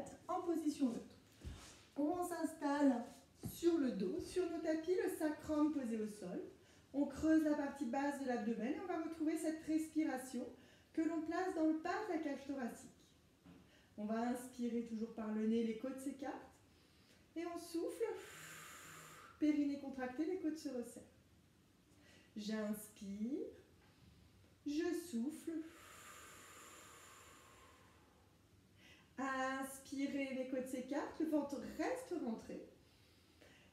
mettre en position neutre. On s'installe sur le dos, sur nos tapis, le sacrum posé au sol. On creuse la partie basse de l'abdomen et on va retrouver cette respiration que l'on place dans le bas de la cage thoracique. On va inspirer toujours par le nez, les côtes s'écartent. Et on souffle, périnée contracté, les côtes se resserrent. J'inspire, je souffle. Inspirez, les côtes s'écartent, le ventre reste rentré.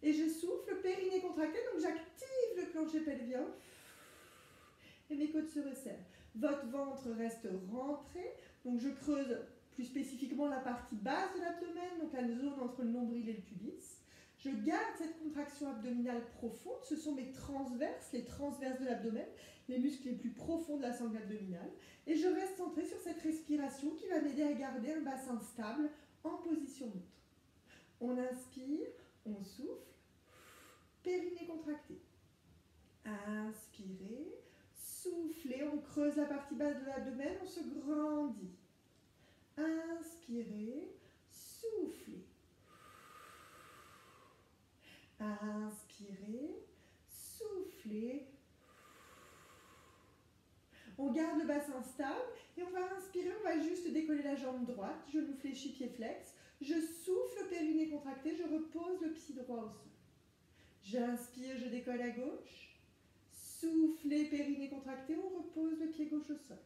Et je souffle, périnée contracté, donc j'active le plancher pelvien. Et mes côtes se resserrent. Votre ventre reste rentré, donc je creuse plus spécifiquement la partie basse de l'abdomen, donc la zone entre le nombril et le pubis. Je garde cette contraction abdominale profonde, ce sont mes transverses, les transverses de l'abdomen, les muscles les plus profonds de la sangle abdominale. Et je reste centré sur cette respiration qui va m'aider à garder un bassin stable en position neutre. On inspire, on souffle, périnée contractée. Inspirez, soufflez, on creuse la partie basse de l'abdomen, on se grandit. Inspirez, soufflez. Inspirez, soufflez. On garde le bassin stable et on va inspirer, on va juste décoller la jambe droite, genou fléchi, pied flex. Je souffle, périnée contracté, je repose le pied droit au sol. J'inspire, je décolle à gauche. Soufflez, périnée contracté, on repose le pied gauche au sol.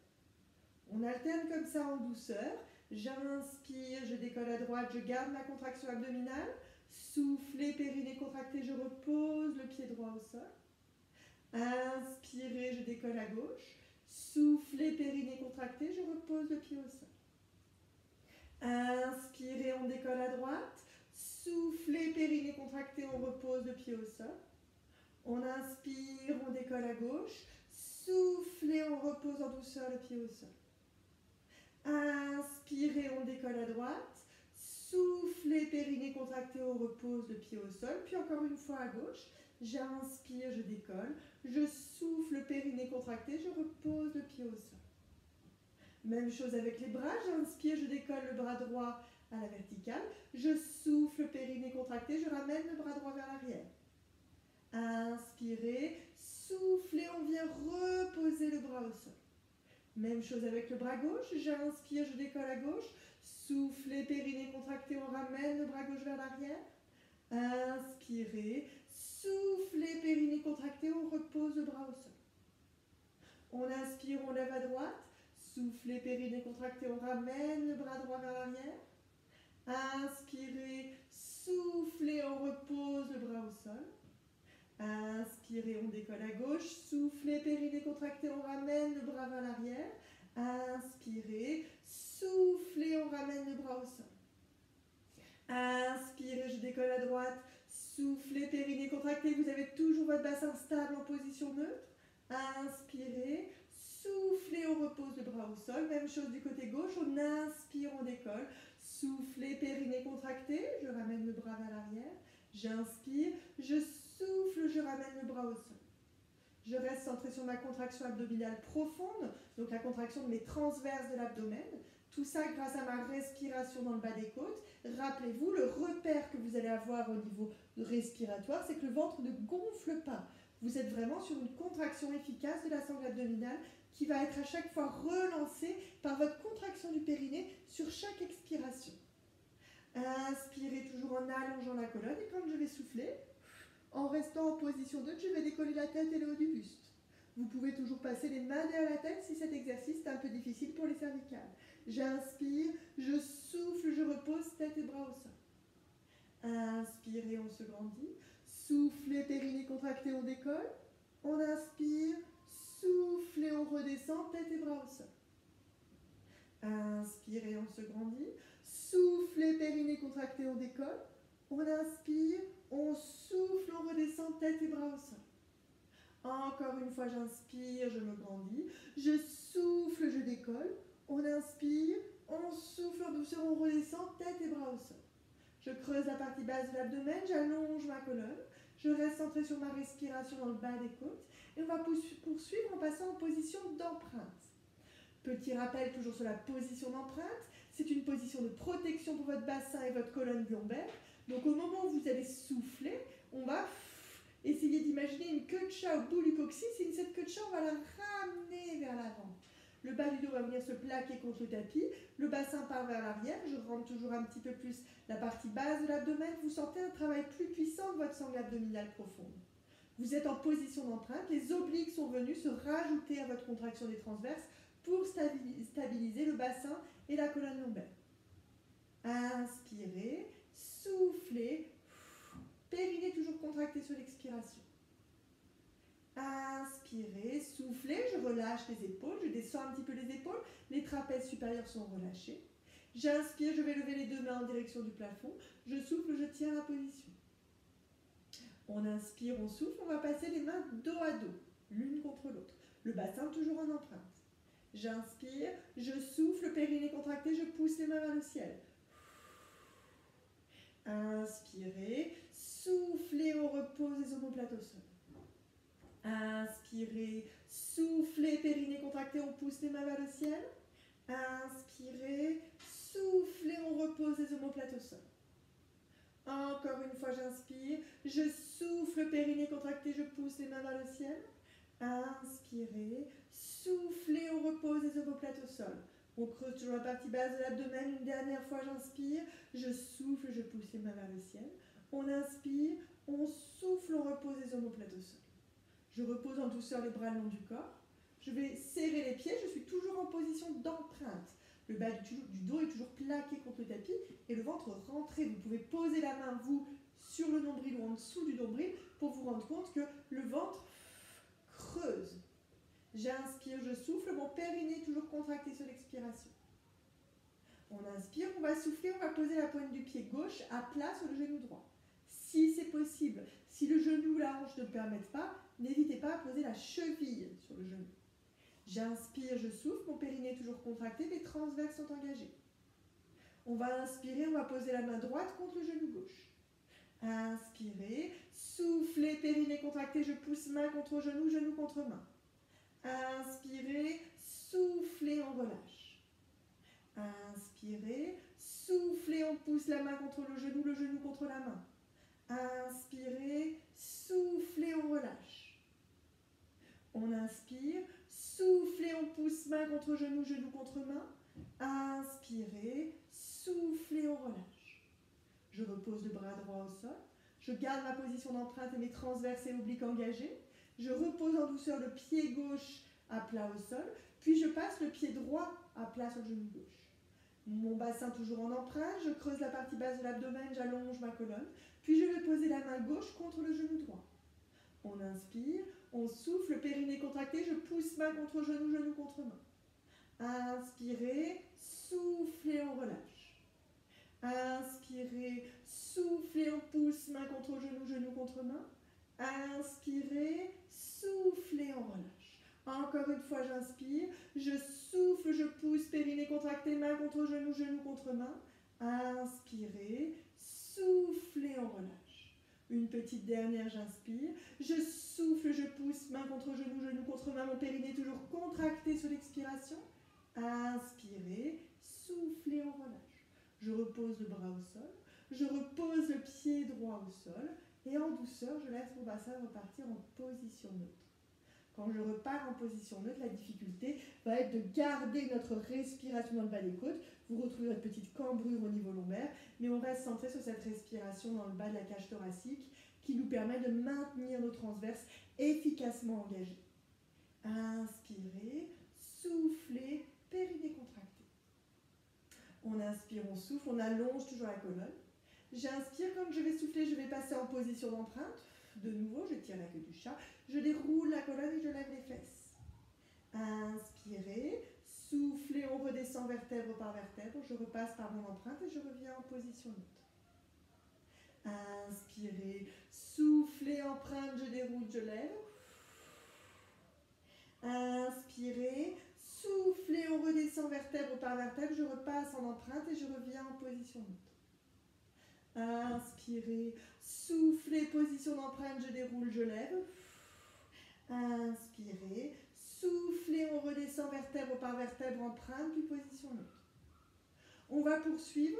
On alterne comme ça en douceur. J'inspire, je décolle à droite, je garde ma contraction abdominale. Soufflez, périnée contracté, je repose le pied droit au sol. Inspirez, je décolle à gauche. Soufflez, périnée contracté, je repose le pied au sol. Inspirez, on décolle à droite. Soufflez, périnée contracté, on repose le pied au sol. On inspire, on décolle à gauche. Soufflez, on repose en douceur le pied au sol. Inspirez, on décolle à droite. Soufflez, périnée contracté, on repose le pied au sol. Puis encore une fois à gauche. J'inspire, je décolle. Je souffle, périnée contracté, je repose le pied au sol. Même chose avec les bras. J'inspire, je décolle le bras droit à la verticale. Je souffle, périnée contracté, je ramène le bras droit vers l'arrière. Inspirez, soufflez, on vient reposer le bras au sol. Même chose avec le bras gauche, j'inspire, je décolle à gauche, soufflez, périnée contracté, on ramène le bras gauche vers l'arrière. Inspirez, soufflez, périnée contracté, on repose le bras au sol. On inspire, on lève à droite, soufflez, périnée contracté, on ramène le bras droit vers l'arrière. Inspirez, soufflez, on repose le bras au sol. Inspirez, on décolle à gauche. Soufflez, périnée contracté, on ramène le bras vers l'arrière. Inspirez, soufflez, on ramène le bras au sol. Inspirez, je décolle à droite. Soufflez, périnée contracté, vous avez toujours votre bassin stable en position neutre. Inspirez, soufflez, on repose le bras au sol. Même chose du côté gauche, on inspire, on décolle. Soufflez, périnée contracté, je ramène le bras vers l'arrière. J'inspire, je souffle, je ramène le bras au sol. Je reste centré sur ma contraction abdominale profonde, donc la contraction de mes transverses de l'abdomen. Tout ça grâce à ma respiration dans le bas des côtes. Rappelez-vous, le repère que vous allez avoir au niveau respiratoire, c'est que le ventre ne gonfle pas. Vous êtes vraiment sur une contraction efficace de la sangle abdominale qui va être à chaque fois relancée par votre contraction du périnée sur chaque expiration. Inspirez toujours en allongeant la colonne et quand je vais souffler, en restant en position neutre, je vais décoller la tête et le haut du buste. Vous pouvez toujours passer les mains derrière la tête si cet exercice est un peu difficile pour les cervicales. J'inspire, je souffle, je repose, tête et bras au sol. Inspirez, on se grandit. Soufflez, périnée contracté, on décolle. On inspire, soufflez, on redescend, tête et bras au sol. Inspirez, on se grandit. Soufflez, périnée contracté, on décolle. On inspire, on souffle, on redescend, tête et bras au sol. Encore une fois, j'inspire, je me grandis. Je souffle, je décolle. On inspire, on souffle en douceur, on redescend, tête et bras au sol. Je creuse la partie basse de l'abdomen, j'allonge ma colonne. Je reste centré sur ma respiration dans le bas des côtes. Et on va poursuivre en passant en position d'empreinte. Petit rappel toujours sur la position d'empreinte. C'est une position de protection pour votre bassin et votre colonne lombaire. Donc au moment où vous allez souffler, on va essayer d'imaginer une queue de chat au bout du coccyx. Et cette queue de chat, on va la ramener vers l'avant. Le bas du dos va venir se plaquer contre le tapis. Le bassin part vers l'arrière. Je rentre toujours un petit peu plus la partie basse de l'abdomen. Vous sentez un travail plus puissant de votre sangle abdominale profonde. Vous êtes en position d'empreinte. Les obliques sont venus se rajouter à votre contraction des transverses pour stabiliser le bassin et la colonne lombaire. Inspirez, soufflez, périnée toujours contracté sur l'expiration. Inspirez, soufflez, je relâche les épaules, je descends un petit peu les épaules, les trapèzes supérieurs sont relâchés. J'inspire, je vais lever les deux mains en direction du plafond, je souffle, je tiens la position. On inspire, on souffle, on va passer les mains dos à dos, l'une contre l'autre. Le bassin toujours en empreinte. J'inspire, je souffle, périnée contracté, je pousse les mains vers le ciel. Inspirez, soufflez, on repose les omoplates au sol. Inspirez, soufflez, périnée contracté, on pousse les mains vers le ciel. Inspirez, soufflez, on repose les omoplates au sol. Encore une fois, j'inspire, je souffle, périnée contracté, je pousse les mains vers le ciel. Inspirez, soufflez, on repose les omoplates au sol. On creuse toujours la partie basse de l'abdomen. Une dernière fois, j'inspire, je souffle, je pousse les mains vers le ciel. On inspire, on souffle, on repose les omoplates au sol. Je repose en douceur les bras le long du corps. Je vais serrer les pieds, je suis toujours en position d'empreinte. Le bas du dos est toujours plaqué contre le tapis et le ventre rentré. Vous pouvez poser la main, vous, sur le nombril ou en dessous du nombril pour vous rendre compte que le ventre creuse. J'inspire, je souffle, mon périnée est toujours contracté sur l'expiration. On inspire, on va souffler, on va poser la pointe du pied gauche à plat sur le genou droit. Si c'est possible, si le genou ou la hanche ne le permettent pas, n'hésitez pas à poser la cheville sur le genou. J'inspire, je souffle, mon périnée est toujours contracté, les transverses sont engagés. On va inspirer, on va poser la main droite contre le genou gauche. Inspirez, soufflez, périnée contracté, je pousse main contre genou, genou contre main. Inspirez, soufflez, on relâche. Inspirez, soufflez, on pousse la main contre le genou contre la main. Inspirez, soufflez, on relâche. On inspire, soufflez, on pousse main contre genou contre main. Inspirez, soufflez, on relâche. Je repose le bras droit au sol. Je garde ma position d'empreinte et mes transverses et obliques engagés. Je repose en douceur le pied gauche à plat au sol, puis je passe le pied droit à plat sur le genou gauche. Mon bassin toujours en empreinte, je creuse la partie basse de l'abdomen, j'allonge ma colonne, puis je vais poser la main gauche contre le genou droit. On inspire, on souffle, périnée contracté, je pousse main contre genou contre main. Inspirez, soufflez, on relâche. Inspirez, soufflez, on pousse main contre genou contre main. Inspirez, soufflez, on relâche. Encore une fois, j'inspire, je souffle, je pousse, périnée contracté, main contre genou contre main. Inspirez, soufflez, on relâche. Une petite dernière, j'inspire, je souffle, je pousse, main contre genou contre main, mon périnée toujours contracté sur l'expiration. Inspirez, soufflez, on relâche. Je repose le bras au sol, je repose le pied droit au sol. Et en douceur, je laisse mon bassin repartir en position neutre. Quand je repars en position neutre, la difficulté va être de garder notre respiration dans le bas des côtes. Vous retrouvez votre petite cambrure au niveau lombaire, mais on reste centré sur cette respiration dans le bas de la cage thoracique qui nous permet de maintenir nos transverses efficacement engagés. Inspirez, soufflez, périnée contracté. On inspire, on souffle, on allonge toujours la colonne. J'inspire, comme je vais souffler, je vais passer en position d'empreinte. De nouveau, je tire la queue du chat. Je déroule la colonne et je lève les fesses. Inspirez, soufflez, on redescend vertèbre par vertèbre. Je repasse par mon empreinte et je reviens en position neutre. Inspirez, soufflez, empreinte, je déroule, je lève. Inspirez, soufflez, on redescend vertèbre par vertèbre. Je repasse en empreinte et je reviens en position neutre. Inspirez, soufflez, position d'empreinte, je déroule, je lève. Inspirez, Soufflez, on redescend vertèbre par vertèbre, empreinte, puis position neutre. On va poursuivre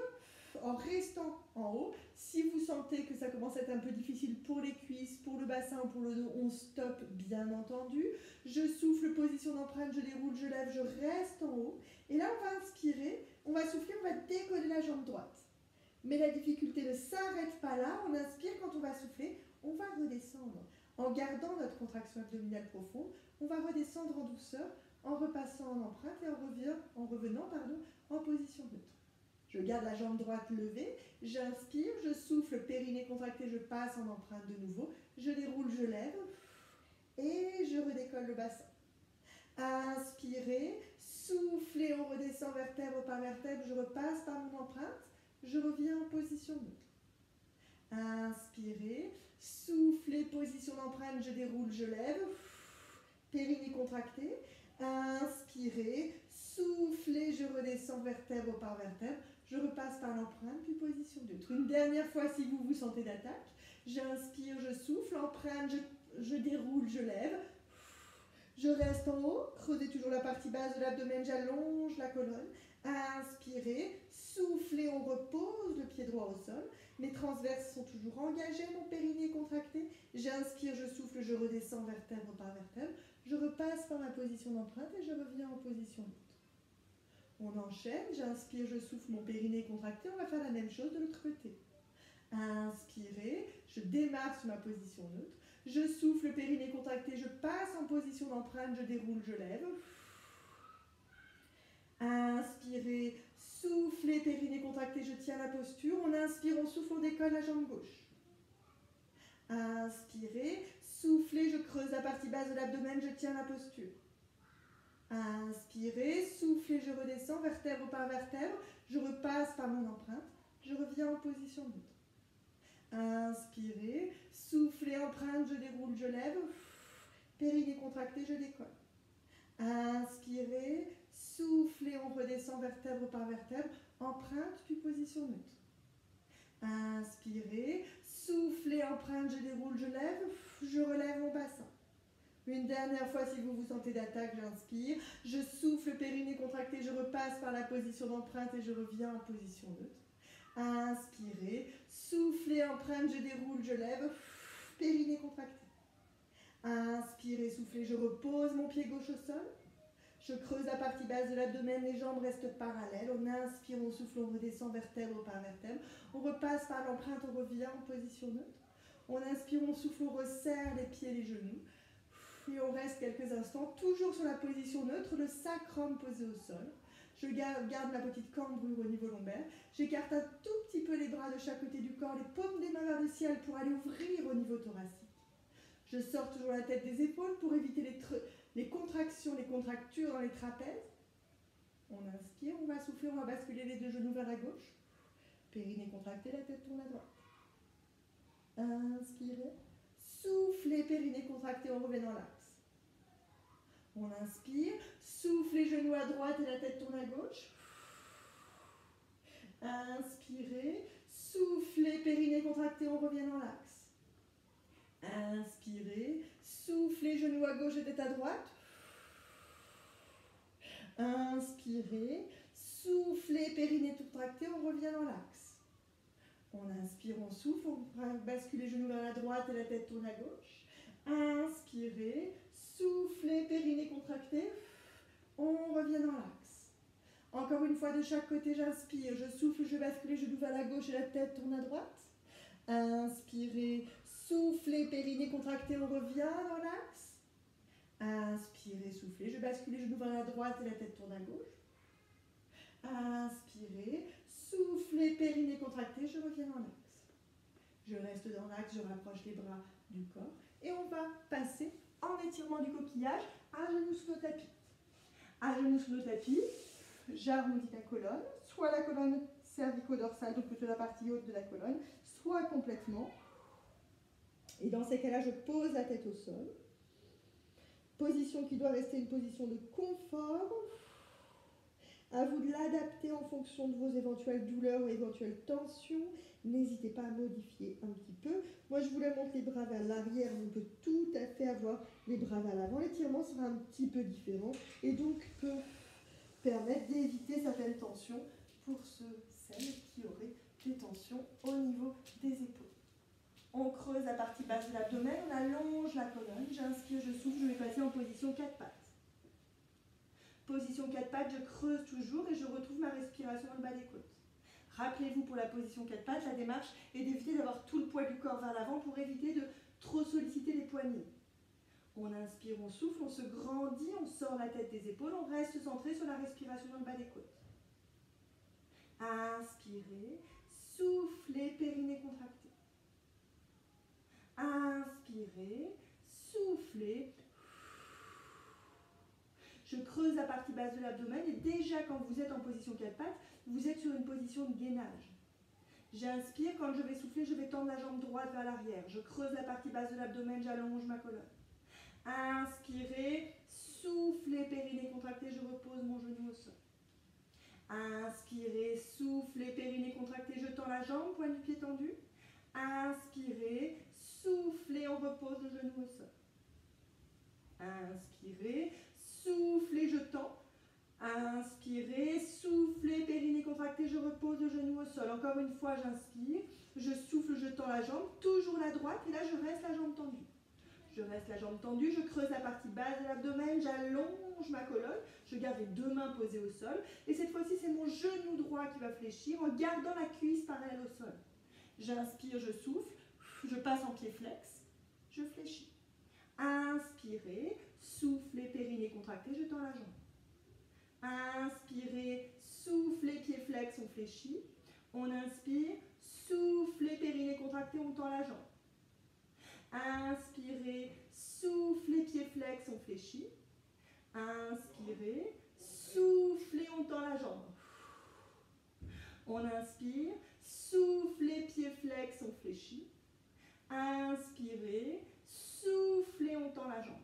en restant en haut. Si vous sentez que ça commence à être un peu difficile pour les cuisses, pour le bassin ou pour le dos, on stoppe bien entendu. Je souffle, position d'empreinte, je déroule, je lève, je reste en haut. Et là, on va inspirer, on va souffler, on va décoller la jambe droite. Mais la difficulté ne s'arrête pas là. On inspire, quand on va souffler, on va redescendre. En gardant notre contraction abdominale profonde, on va redescendre en douceur, en repassant en empreinte et en revenant en position neutre. Je garde la jambe droite levée, j'inspire, je souffle, périnée contracté, je passe en empreinte de nouveau, je déroule, je lève et je redécolle le bassin. Inspirez, soufflez, on redescend vertèbre par vertèbre, je repasse par mon empreinte, je reviens en position neutre. Inspirez, soufflez, position d'empreinte, je déroule, je lève, périnée contracté. Inspirez, soufflez, je redescends vertèbre par vertèbre, je repasse par l'empreinte, puis position neutre. Une dernière fois si vous vous sentez d'attaque. J'inspire, je souffle, empreinte, je déroule, je lève. Je reste en haut, creusez toujours la partie basse de l'abdomen, j'allonge la colonne. Inspirez, soufflez, on repose le pied droit au sol. Mes transverses sont toujours engagés, mon périnée contracté. J'inspire, je souffle, je redescends vertèbre par vertèbre. Je repasse par ma position d'empreinte et je reviens en position neutre. On enchaîne, j'inspire, je souffle, mon périnée contracté. On va faire la même chose de l'autre côté. Inspirez, je démarre sur ma position neutre. Je souffle, périnée contracté, je passe en position d'empreinte, je déroule, je lève. Inspirez, soufflez, périnée contracté, je tiens la posture. On inspire, on souffle, on décolle la jambe gauche. Inspirez, soufflez, je creuse la partie basse de l'abdomen, je tiens la posture. Inspirez, soufflez, je redescends, vertèbre par vertèbre, je repasse par mon empreinte, je reviens en position neutre. Inspirez, soufflez, empreinte, je déroule, je lève, périnée contracté, je décolle. Inspirez, soufflez, on redescend vertèbre par vertèbre, empreinte, puis position neutre. Inspirez, soufflez, empreinte, je déroule, je lève, je relève mon bassin. Une dernière fois si vous vous sentez d'attaque, j'inspire, je souffle, périnée contracté, je repasse par la position d'empreinte et je reviens en position neutre. Inspirez, soufflez, empreinte, je déroule, je lève, périnée contracté. Inspirez, soufflez, je repose mon pied gauche au sol. Je creuse la partie basse de l'abdomen, les jambes restent parallèles. On inspire, on souffle, on redescend vertèbre par vertèbre. On repasse par l'empreinte, on revient en position neutre. On inspire, on souffle, on resserre les pieds et les genoux. Et on reste quelques instants, toujours sur la position neutre, le sacrum posé au sol. Je garde ma petite cambrure au niveau lombaire. J'écarte un tout petit peu les bras de chaque côté du corps, les paumes des mains vers le ciel pour aller ouvrir au niveau thoracique. Je sors toujours la tête des épaules pour éviter les contractions, les contractures dans les trapèzes. On inspire, on va souffler, on va basculer les deux genoux vers la gauche. Périnée contracté, la tête tourne à droite. Inspirez. Soufflez, périnée contracté, on revient dans l'axe. On inspire, souffle les genoux à droite et la tête tourne à gauche. Inspirez, soufflez, périnée contracté, on revient dans l'axe. Inspirez, soufflez, genoux à gauche et tête à droite. Inspirez, soufflez, périnée contracté, on revient dans l'axe. On inspire, on souffle, on bascule les genoux vers la droite et la tête tourne à gauche. Inspirez, soufflez, périnée contracté, on revient dans l'axe. Encore une fois de chaque côté, j'inspire, je souffle, je bascule les genoux vers la gauche et la tête tourne à droite. Inspirez, soufflez, périnée contracté, on revient dans l'axe. Inspirez, soufflez, je bascule les genoux vers la droite et la tête tourne à gauche. Inspirez, soufflez, périnée contracté, je reviens dans l'axe. Je reste dans l'axe, je rapproche les bras du corps et on va passer en étirement du coquillage à genoux sous le tapis. À genoux sous le tapis, j'arrondis la colonne, soit la colonne cervico-dorsale, donc plutôt la partie haute de la colonne, soit complètement. Et dans ces cas-là, je pose la tête au sol. Position qui doit rester une position de confort. À vous de l'adapter en fonction de vos éventuelles douleurs ou éventuelles tensions. N'hésitez pas à modifier un petit peu. Moi, je vous la montre les bras vers l'arrière. On peut tout à fait avoir les bras vers l'avant. L'étirement sera un petit peu différent et donc peut permettre d'éviter certaines tensions pour celles qui auraient des tensions au niveau des épaules. On creuse la partie basse de l'abdomen, on allonge la colonne. J'inspire, je souffle, je vais passer en position 4 pattes. Position 4 pattes, je creuse toujours et je retrouve ma respiration dans le bas des côtes. Rappelez-vous pour la position 4 pattes, la démarche est d'éviter d'avoir tout le poids du corps vers l'avant pour éviter de trop solliciter les poignets. On inspire, on souffle, on se grandit, on sort la tête des épaules, on reste centré sur la respiration dans le bas des côtes. Inspirez, soufflez, périnée contracté. Inspirez, soufflez. Je creuse la partie basse de l'abdomen et déjà quand vous êtes en position 4 pattes, vous êtes sur une position de gainage. J'inspire, quand je vais souffler, je vais tendre la jambe droite vers l'arrière. Je creuse la partie basse de l'abdomen, j'allonge ma colonne. Inspirez, soufflez, périnée contracté, je repose mon genou au sol. Inspirez, soufflez, périnée contracté, je tends la jambe, pointe du pied tendu. Inspirez, soufflez, on repose le genou au sol. Inspirez, soufflez, je tends. Inspirez, soufflez, périnée contracté, je repose le genou au sol. Encore une fois, j'inspire, je souffle, je tends la jambe, toujours la droite, et là je reste la jambe tendue. Je reste la jambe tendue, je creuse la partie basse de l'abdomen, j'allonge ma colonne, je garde les deux mains posées au sol, et cette fois-ci c'est mon genou droit qui va fléchir en gardant la cuisse parallèle au sol. J'inspire, je souffle, je passe en pied flex, je fléchis. Inspirez, soufflez, périnée contracté, je tends la jambe. Inspirez, soufflez, pied flex, on fléchit. On inspire, soufflez, périnée contracté, on tend la jambe. Inspirez, soufflez, pied flex, on fléchit. Inspirez, soufflez, on tend la jambe. On inspire, soufflez, pied flex, on fléchit. Inspirez, soufflez, on tend la jambe.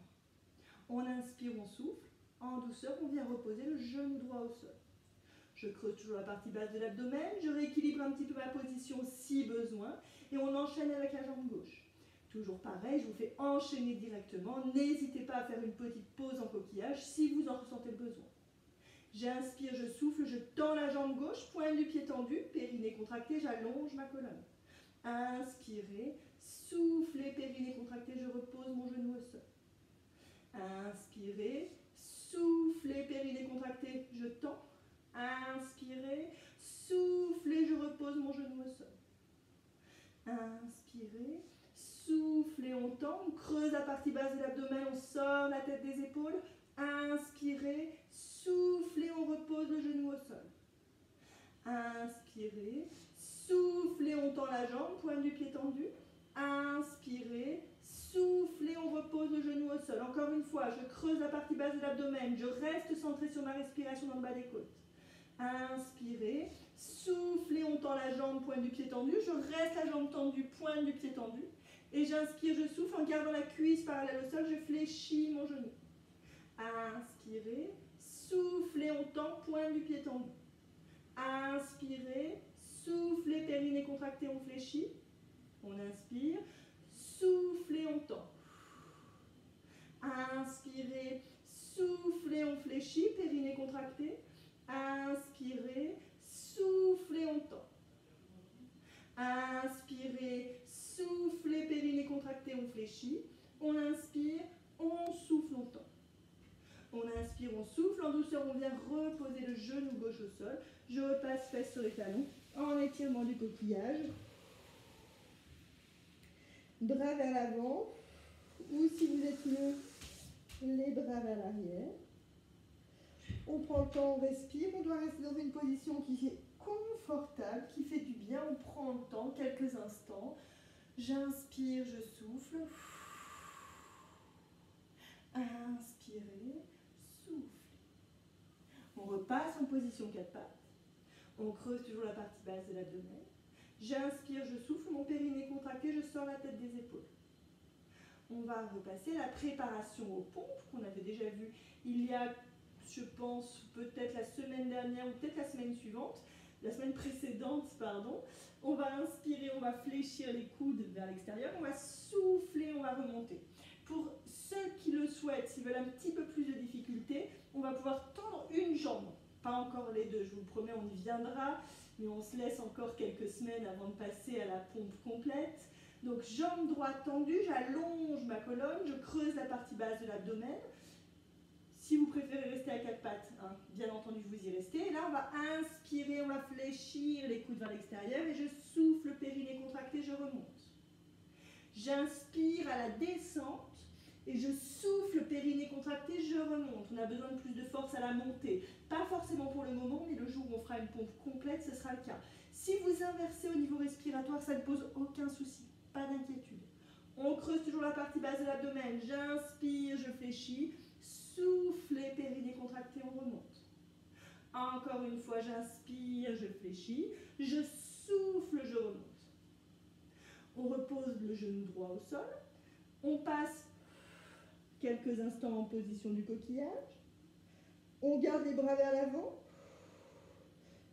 On inspire, on souffle. En douceur, on vient reposer le genou droit au sol. Je creuse toujours la partie basse de l'abdomen, je rééquilibre un petit peu ma position si besoin, et on enchaîne avec la jambe gauche. Toujours pareil, je vous fais enchaîner directement, n'hésitez pas à faire une petite pause en coquillage si vous en ressentez le besoin. J'inspire, je souffle, je tends la jambe gauche, pointe du pied tendu, périnée contracté, j'allonge ma colonne. Inspirez, soufflez, périnée contracté, je repose mon genou au sol. Inspirez, soufflez, périnée contracté, je tends. Inspirez, soufflez, je repose mon genou au sol. Inspirez, soufflez, on tend, on creuse la partie basse de l'abdomen, on sort la tête des épaules. Inspirez, soufflez, on repose le genou au sol. Inspirez, soufflez, on tend la jambe, pointe du pied tendu. Inspirez, soufflez, on repose le genou au sol. Encore une fois, je creuse la partie basse de l'abdomen, je reste centré sur ma respiration dans le bas des côtes. Inspirez, soufflez, on tend la jambe, pointe du pied tendu, je reste la jambe tendue, pointe du pied tendu. Et j'inspire, je souffle en gardant la cuisse parallèle au sol, je fléchis mon genou. Inspirez, soufflez, on tend, pointe du pied tendu. Inspirez, soufflez, périnée contracté, on fléchit. On inspire, soufflez, on tend. Inspirez, soufflez, on fléchit, périnée contracté. Inspirez, soufflez, on tend. Inspirez, soufflez, périnée contracté, on fléchit. On inspire, on souffle, on tend. On inspire, on souffle, en douceur, on vient reposer le genou gauche au sol. Je repasse fesses sur les talons en étirement du coquillage. Bras vers l'avant, ou si vous êtes mieux, les bras vers l'arrière. On prend le temps, on respire, on doit rester dans une position qui est confortable, qui fait du bien. On prend le temps, quelques instants. J'inspire, je souffle. Inspirez, soufflez. On repasse en position 4 pattes. On creuse toujours la partie basse de l'abdomen. J'inspire, je souffle, mon périnée contracté, je sors la tête des épaules. On va repasser la préparation aux pompes qu'on avait déjà vu il y a je pense, peut-être la semaine dernière ou peut-être la semaine suivante, la semaine précédente, pardon. On va inspirer, on va fléchir les coudes vers l'extérieur, on va souffler, on va remonter. Pour ceux qui le souhaitent, s'ils veulent un petit peu plus de difficulté, on va pouvoir tendre une jambe. Pas encore les deux, je vous le promets, on y viendra, mais on se laisse encore quelques semaines avant de passer à la pompe complète. Donc jambe droite tendue, j'allonge ma colonne, je creuse la partie basse de l'abdomen. Si vous préférez rester à quatre pattes, hein, bien entendu vous y restez. Et là on va inspirer, on va fléchir les coudes vers l'extérieur et je souffle, périnée contracté, je remonte. J'inspire à la descente et je souffle, périnée contracté, je remonte. On a besoin de plus de force à la montée. Pas forcément pour le moment, mais le jour où on fera une pompe complète, ce sera le cas. Si vous inversez au niveau respiratoire, ça ne pose aucun souci, pas d'inquiétude. On creuse toujours la partie basse de l'abdomen. J'inspire, je fléchis. Soufflez, périnée contracté, on remonte. Encore une fois, j'inspire, je fléchis. Je souffle, je remonte. On repose le genou droit au sol. On passe quelques instants en position du coquillage. On garde les bras vers l'avant.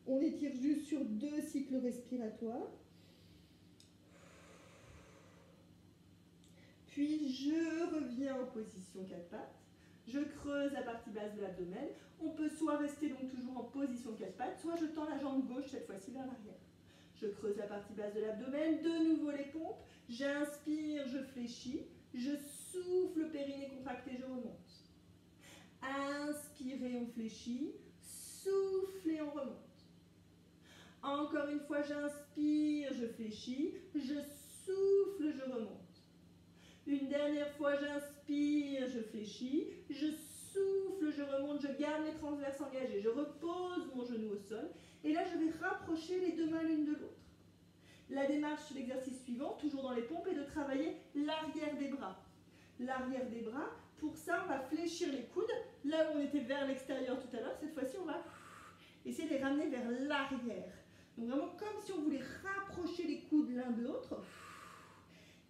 On étire juste sur 2 cycles respiratoires. Puis je reviens en position 4 pattes. Je creuse la partie basse de l'abdomen. On peut soit rester donc toujours en position 4 pattes, soit je tends la jambe gauche cette fois-ci vers l'arrière. Je creuse la partie basse de l'abdomen, de nouveau les pompes. J'inspire, je fléchis. Je souffle, périnée contracté, je remonte. Inspirez, on fléchit. Soufflez, on remonte. Encore une fois, j'inspire, je fléchis. Je souffle, je remonte. Une dernière fois, j'inspire, je fléchis. Je souffle, je remonte. Je garde les transverses engagées. Je repose mon genou au sol. Et là, je vais rapprocher les 2 mains l'une de l'autre. La démarche sur l'exercice suivant, toujours dans les pompes, est de travailler l'arrière des bras. L'arrière des bras, pour ça, on va fléchir les coudes. Là où on était vers l'extérieur tout à l'heure, cette fois-ci, on va essayer de les ramener vers l'arrière. Donc vraiment comme si on voulait rapprocher les coudes l'un de l'autre.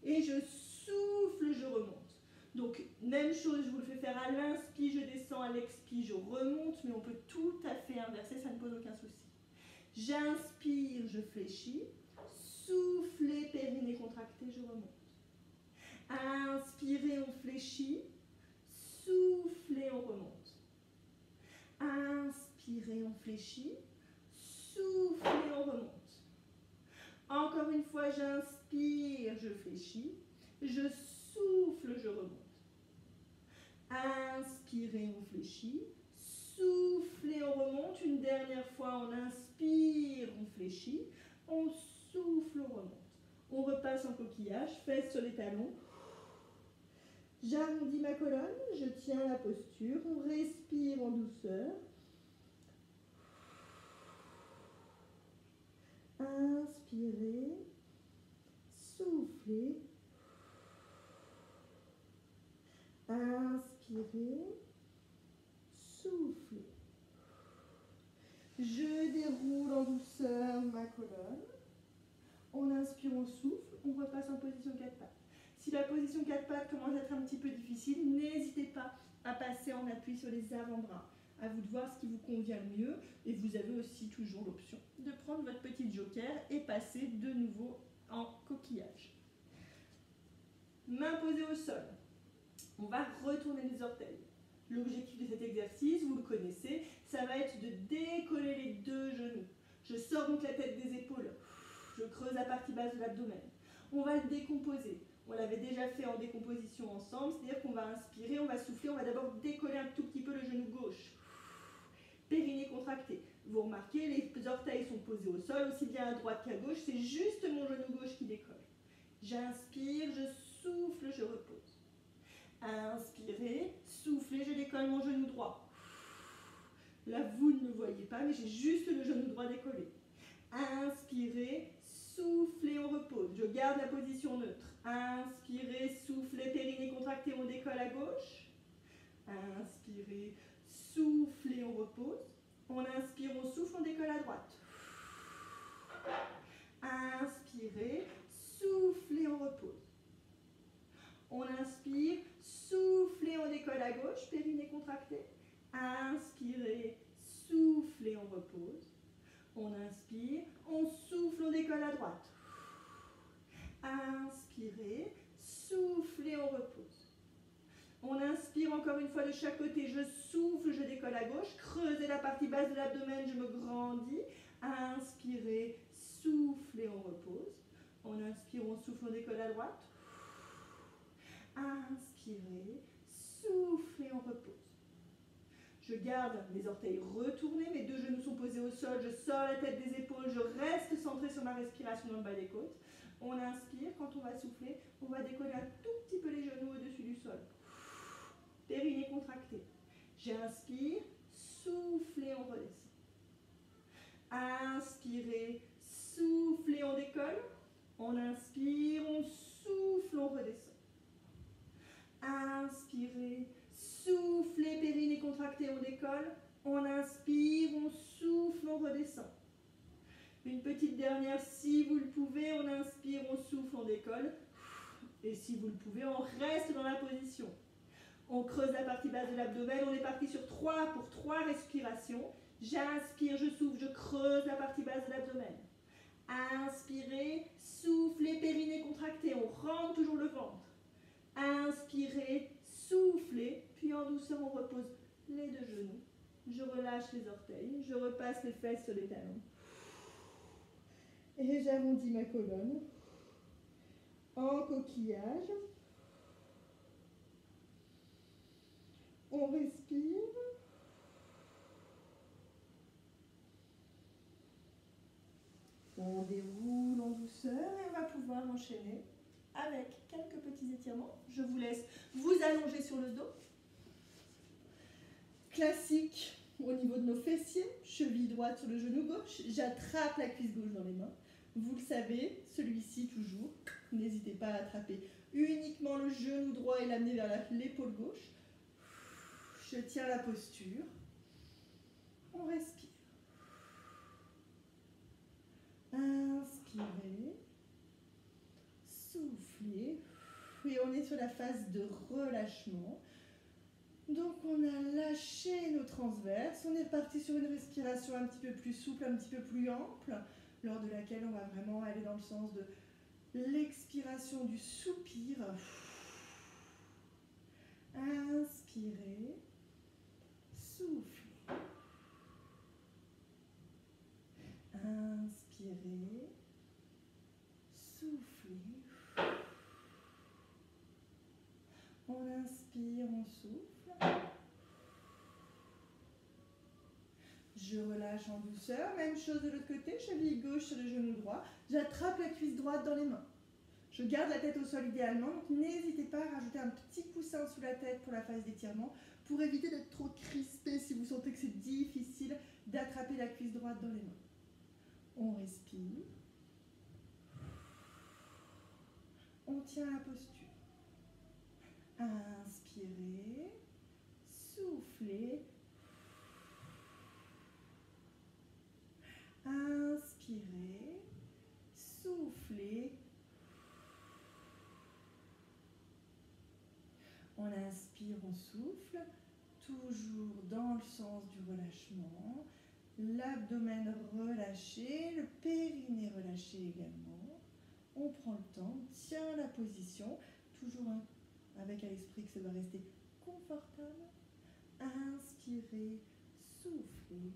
Et je souffle, je remonte. Donc même chose, je vous le fais faire à l'inspi, je descends, à l'expi, je remonte, mais on peut tout à fait inverser, ça ne pose aucun souci. J'inspire, je fléchis. Soufflez, périnée contracté, je remonte. Inspirez, on fléchit. Soufflez, on remonte. Inspirez, on fléchit. Soufflez, on remonte. Encore une fois, j'inspire, je fléchis. Je souffle, je remonte. Inspirez, on fléchit. Soufflez, on remonte. Une dernière fois, on inspire, on fléchit. On souffle, on remonte. On repasse en coquillage, fesses sur les talons. J'arrondis ma colonne, je tiens la posture. On respire en douceur. Inspirez. Soufflez. Inspirez. Soufflez. Je déroule en douceur ma colonne. On inspire, on souffle, on repasse en position 4 pattes. Si la position 4 pattes commence à être un petit peu difficile, n'hésitez pas à passer en appui sur les avant-bras. À vous de voir ce qui vous convient le mieux. Et vous avez aussi toujours l'option de prendre votre petit joker et passer de nouveau en coquillage. Main posée au sol. On va retourner les orteils. L'objectif de cet exercice, vous le connaissez, ça va être de décoller les 2 genoux. Je sors donc la tête des épaules. Je creuse la partie basse de l'abdomen. On va le décomposer. On l'avait déjà fait en décomposition ensemble, c'est-à-dire qu'on va inspirer, on va souffler, on va d'abord décoller un tout petit peu le genou gauche. Périnée contracté. Vous remarquez, les orteils sont posés au sol, aussi bien à droite qu'à gauche, c'est juste mon genou gauche qui décolle. J'inspire, je souffle, je repose. Inspirez, soufflez, je décolle mon genou droit. Là, vous ne le voyez pas, mais j'ai juste le genou droit décollé. Inspirez, soufflez, on repose. Je garde la position neutre. Inspirez, soufflez, périnée contracté, on décolle à gauche. Inspirez, soufflez, on repose. On inspire, on souffle, on décolle à droite. Inspirez, soufflez, on repose. On inspire, soufflez, on décolle à gauche, périnée contracté. Inspirez, soufflez, on repose. On inspire, on souffle, on décolle à droite. Inspirez, soufflez, on repose. On inspire encore une fois de chaque côté, je souffle, je décolle à gauche, creusez la partie basse de l'abdomen, je me grandis. Inspirez, soufflez, on repose. On inspire, on souffle, on décolle à droite. Inspirez, soufflez, on repose. Je garde les orteils retournés, mes deux genoux sont posés au sol, je sors la tête des épaules, je reste centré sur ma respiration dans le bas des côtes. On inspire, quand on va souffler, on va décoller un tout petit peu les genoux au-dessus du sol. Périnée contracté. J'inspire, soufflez, on redescend. Inspirez, soufflez, on décolle. On inspire, on souffle, on redescend. Inspirez, soufflez, périnée contracté, on décolle. On inspire, on souffle, on redescend. Une petite dernière, si vous le pouvez, on inspire, on souffle, on décolle. Et si vous le pouvez, on reste dans la position. On creuse la partie basse de l'abdomen, on est parti sur 3 pour 3 respirations. J'inspire, je souffle, je creuse la partie basse de l'abdomen. Inspirez, soufflez, périnée contracté, on rentre toujours le ventre. Inspirez, soufflez, puis en douceur on repose les deux genoux. Je relâche les orteils, je repasse les fesses sur les talons. Et j'arrondis ma colonne en coquillage. On respire. On déroule en douceur et on va pouvoir enchaîner avec quelques petits étirements. Je vous laisse vous allonger sur le dos. Classique au niveau de nos fessiers, cheville droite sur le genou gauche. J'attrape la cuisse gauche dans les mains. Vous le savez, celui-ci toujours. N'hésitez pas à attraper uniquement le genou droit et l'amener vers l'épaule gauche. Je tiens la posture. On respire. Inspirez. Soufflez. Et on est sur la phase de relâchement. Donc on a lâché nos transverses. On est parti sur une respiration un petit peu plus souple, un petit peu plus ample, lors de laquelle on va vraiment aller dans le sens de l'expiration du soupir. Inspirez. Soufflez. Inspirez. Soufflez. On inspire, on souffle. Je relâche en douceur. Même chose de l'autre côté, cheville gauche sur le genou droit. J'attrape la cuisse droite dans les mains. Je garde la tête au sol idéalement, donc n'hésitez pas à rajouter un petit coussin sous la tête pour la phase d'étirement, pour éviter d'être trop crispé si vous sentez que c'est difficile d'attraper la cuisse droite dans les mains. On respire. On tient la posture. Inspirez. Soufflez. Inspirez. Soufflez. On inspire, on souffle, toujours dans le sens du relâchement. L'abdomen relâché, le périnée relâché également. On prend le temps, on tient la position, toujours avec à l'esprit que ça doit rester confortable. Inspirez, soufflez.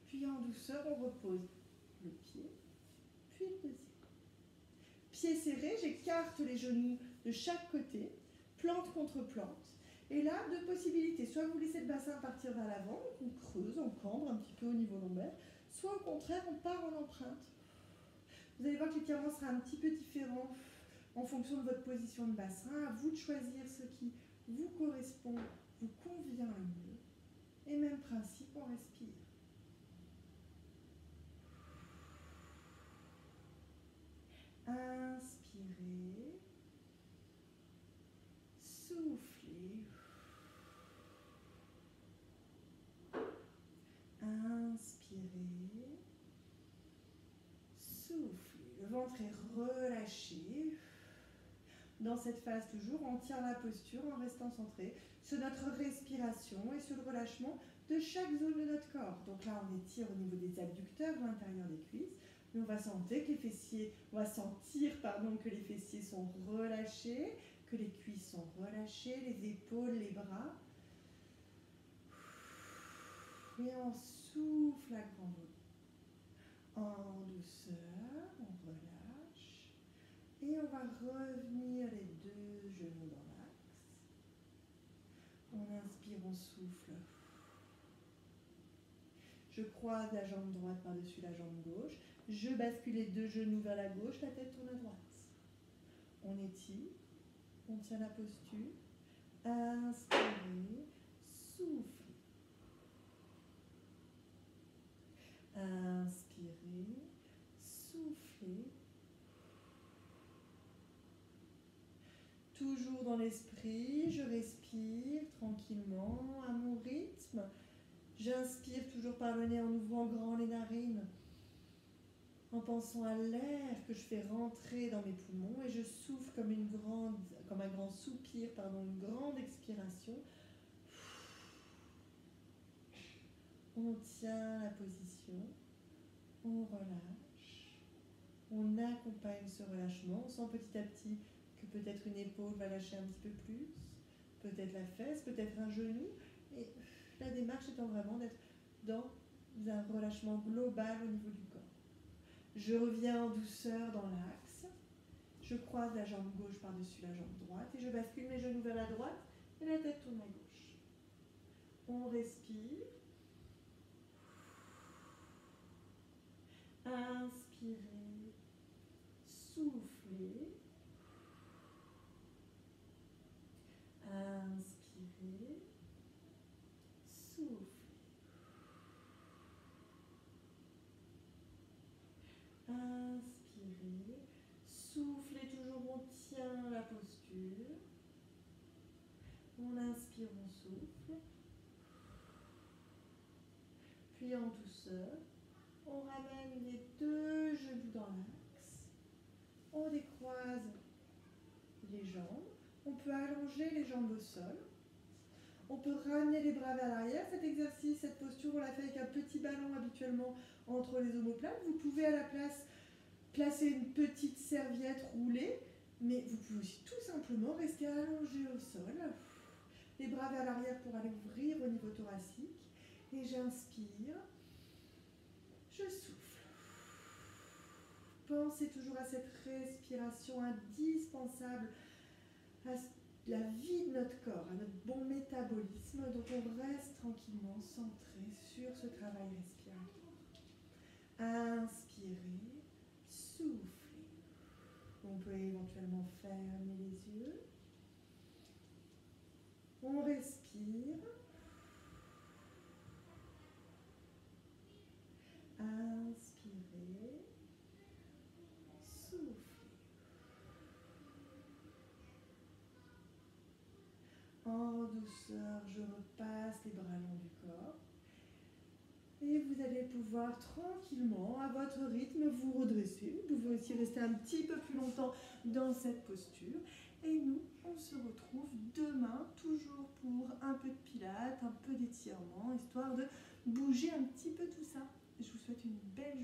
Puis en douceur, on repose le pied, puis le deuxième. Pieds serrés, j'écarte les genoux de chaque côté. Plante contre plante. Et là, deux possibilités. Soit vous laissez le bassin partir vers l'avant, on creuse, on cambre un petit peu au niveau lombaire. Soit au contraire, on part en empreinte. Vous allez voir que l'étirement sera un petit peu différent en fonction de votre position de bassin. À vous de choisir ce qui vous correspond, vous convient le mieux. Et même principe, on respire. Inspirez. Soufflez. Inspirez. Soufflez. Le ventre est relâché. dans cette phase toujours, on tient la posture en restant centré sur notre respiration et sur le relâchement de chaque zone de notre corps. Donc là, on étire au niveau des abducteurs, l'intérieur des cuisses. Mais on va sentir que les fessiers, que les fessiers sont relâchés, que les cuisses sont relâchées, les épaules, les bras. Et on souffle à grand volume. En douceur, on relâche. Et on va revenir les deux genoux dans l'axe. On inspire, on souffle. Je croise la jambe droite par-dessus la jambe gauche. Je bascule les deux genoux vers la gauche, la tête tourne à droite. On étire, on tient la posture. Inspirez, soufflez. Inspirez, soufflez. Toujours dans l'esprit, je respire tranquillement à mon rythme. J'inspire toujours par le nez en ouvrant grand les narines, en pensant à l'air que je fais rentrer dans mes poumons et je souffle comme un grand soupir, une grande expiration. On tient la position, on relâche, on accompagne ce relâchement, on sent petit à petit que peut-être une épaule va lâcher un petit peu plus, peut-être la fesse, peut-être un genou, et la démarche étant vraiment d'être dans un relâchement global au niveau du corps. Je reviens en douceur dans l'axe, je croise la jambe gauche par-dessus la jambe droite et je bascule mes genoux vers la droite et la tête tourne à gauche. On respire. Inspirez, soufflez. Inspirez, soufflez. Inspirez, soufflez toujours, on tient la posture. On inspire, on souffle. Puis en douceur, on ramène les deux genoux dans l'axe. On décroise les jambes. On peut allonger les jambes au sol. On peut ramener les bras vers l'arrière. Cet exercice, cette posture, on la fait avec un petit ballon habituellement entre les omoplates. Vous pouvez à la place placer une petite serviette roulée, mais vous pouvez aussi tout simplement rester allongé au sol. Les bras vers l'arrière pour aller ouvrir au niveau thoracique. Et j'inspire. Je souffle. Pensez toujours à cette respiration indispensable, à la vie de notre corps, à notre bon métabolisme. Donc on reste tranquillement centré sur ce travail respiratoire. Inspirez, soufflez. On peut éventuellement fermer les yeux. On respire. Inspirez, soufflez. En douceur, je repasse les bras longs du corps. Et vous allez pouvoir tranquillement, à votre rythme, vous redresser. Vous pouvez aussi rester un petit peu plus longtemps dans cette posture. Et nous, on se retrouve demain, toujours pour un peu de pilates, un peu d'étirement, histoire de bouger un petit peu tout ça. Je vous souhaite une belle journée.